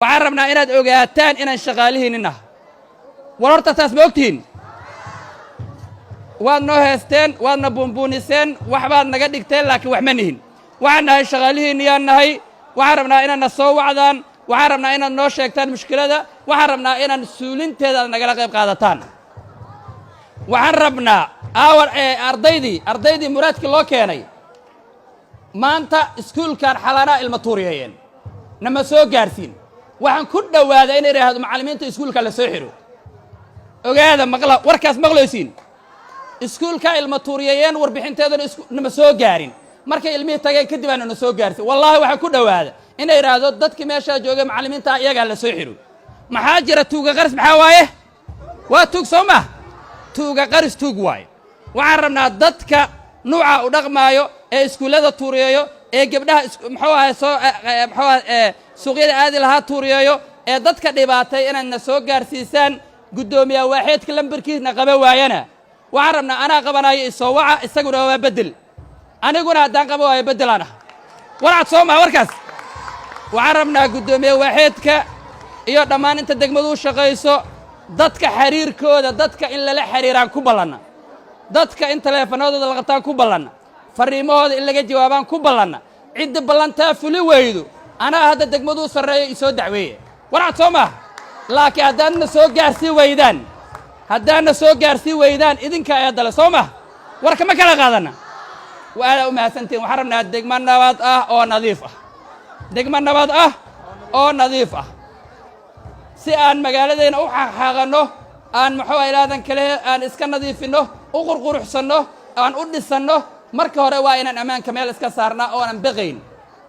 وعربنا إن أوجاتان إن شغاليه إنها وررت تسمعتين وأنا هستين وأنا بونبونيسين وحبان نقدكتين لكن وحمنهن وعنا شغاليه إنها هي وعربنا إن نسوي وعدان وعربنا إن نوشكتان مشكلة ده وعربنا إن نسولين تدا نقلق قادتان وعربنا أول أرضيدي مراد كله كيني ما أنت سكول كان حلنا المطوريين نما سو جارسين وعن كل هذا إن هذا معلمين تسكول كان لسحره وهذا مغلا وركاس مغلوسين سكول كان المطوريين وربحين تدا نما سو جارين marka ilmihi tagay kadib aan soo gaartay wallahi waxa ku dhawaada inay raado dadkii meesha joogay macallimiinta iyaga la soo xiro maxaa jira tuuga qaris maxaa waaye waa tuug Soomaa tuuga qaris tuug waaye waxaan rabnaa dadka nuuca u dhaqmaayo ee iskuulada tuuriyeeyo ee gabdhaha suuqyada aadi lahaa tuuriyeeyo ee dadka dhibaatay inaan soo gaarsiisaan gudoomiyaha waaxeedka lambarkiisna qaba waayana waxaan rabnaa anaa qabanayo isoo waca isaguna waa bedel aniguna haddaan qabo waayo beddelana warcad Soomaa warkaas waxaan rabnaa gudoomiye waaxeedka iyo dhammaan inta degmadu u shaqayso dadka xiriirkooda dadka in lala xiriiraan ku ballanna dadka in teleefanadooda la qataan ku ballanna fariimahooda in laga jawaabaan ku ballanna cid ballantaa fuli weydo anaa hadda degmadu sareeyo isoo dacweeye warcad Soomaa laakiin haddaanna soo gaarsii weydaan idinka ayaa dala Soomaa warka ma kala qaadana وأنا أمهاتنتين وحرمنا دقم النبات أو نظيفة دقم النبات أو نظيفة سأن مقالدين أو حاغنه أن محوى إلى ذن كله أن إسكن نظيفينه وقرقر حسنه أن أدسنه مركه رواينا أمان كمال إسكسارنا أو أن بغين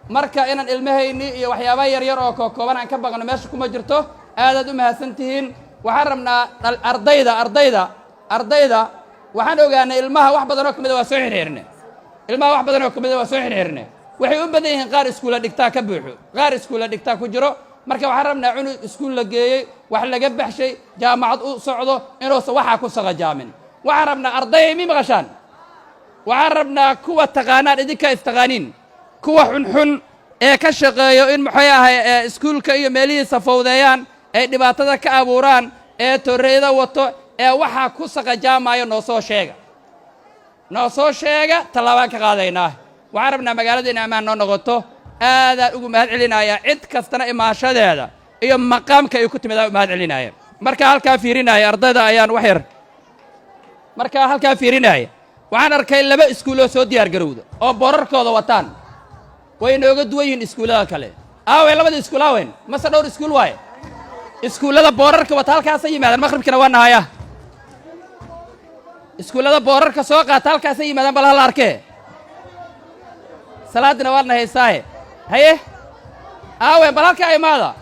مركه إن المهيني وحيابا يرير أو كوكوبان أن كبغنا ماشكم مجرته هذا أمهاتنتين وحرمنا أرضيدا وحنو قانا المها وحبا ذنوكم إذا واسوحيرنا ilmaha wax badan oo kamid ah waa soo xirxirnay waxay u badan yihiin qaar iskuul dhigtaa ka buuxo qaar iskuul dhigtaa ku jiro marka waxaan rabnaa inuu iskuul la geeyay wax laga baxshay jaamacad u socdo inuu waxa ku saqajaamin waxaan rabnaa arday mi maqashaan waxaan rabnaa kuwa taqaanaan idinka istaqaaniin kuwa xun ee ka shaqeeyo in maxay ahay iskuulka iyo meelihiisa fawdeeyaan ay dhibaatada ka abuuraan ee toreeda wato ee waxa ku saqajaamayo noo soo sheega talaabaan ka qaadaynaa waxaan rabnaa magaalada in ammaan noo noqoto aadaan ugu mahad celinaya cid kastana imaashadeeda iyo maqaamka ay ku timid mahad celinaya marka halkaa fiirinaya ardayda ayaan wax yar marka halkaa fiirinaya waxaan arkay laba iskuulo soo diyaar garowda oo boorarkooda wataan way nooga duwan yihiin iskuulada kale labada iskuul aawen mase dhowr iskuul waaye iskuulada boorarka wata halkaas yimaadaan maqribkina waa nahaya iskuulada boorarka soo qaata halkaas yimaadaan bal hal arkee salaadina waa nahaysaaye haye bal halka imaada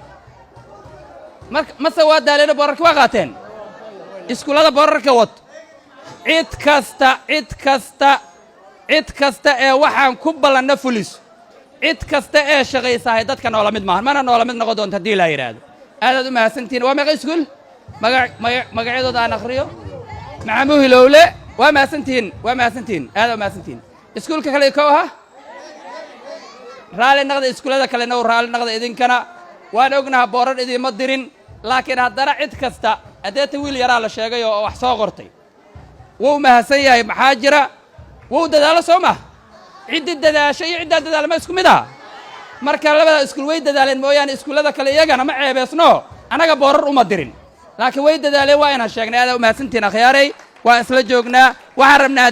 mase waa daaleen boorarka waa qaateen iskuulada boorarka wad cid kasta ee waxaan ku ballanna fulis cid kasta ee shaqaysahay dadka noola mid maahan mana noola mid noqon doonto haddii la yidhaahdo aadaad u mahadsantihiin waa meeqa iskuul magacyadooda aan akhriyo maxamuud hilowle waa mahadsantihiin aadaad u mahadsantihiin iskuulka kale kow aha raali naqda iskuulada kalena u raali naqda idinkana waan ognaha boorar idiima dirin laakiin haddana cid kasta adeeta wiil yaraa la sheegay oo wax soo qortay wuu mahadsan yahay maxaa jira wuu dadaalo soo ma ciddii dadaashay iyo ciddaa dadaalma isku mid ah marka labada iskuul way dadaaleen mooyaane iskuulada kale iyagana ma ceebeesno anaga boorar uma dirin laakiin way dadaaleen waa inaan sheegnay aad u mahadsantihiin akhyaaray waa isla joognaa waxaan rabnaa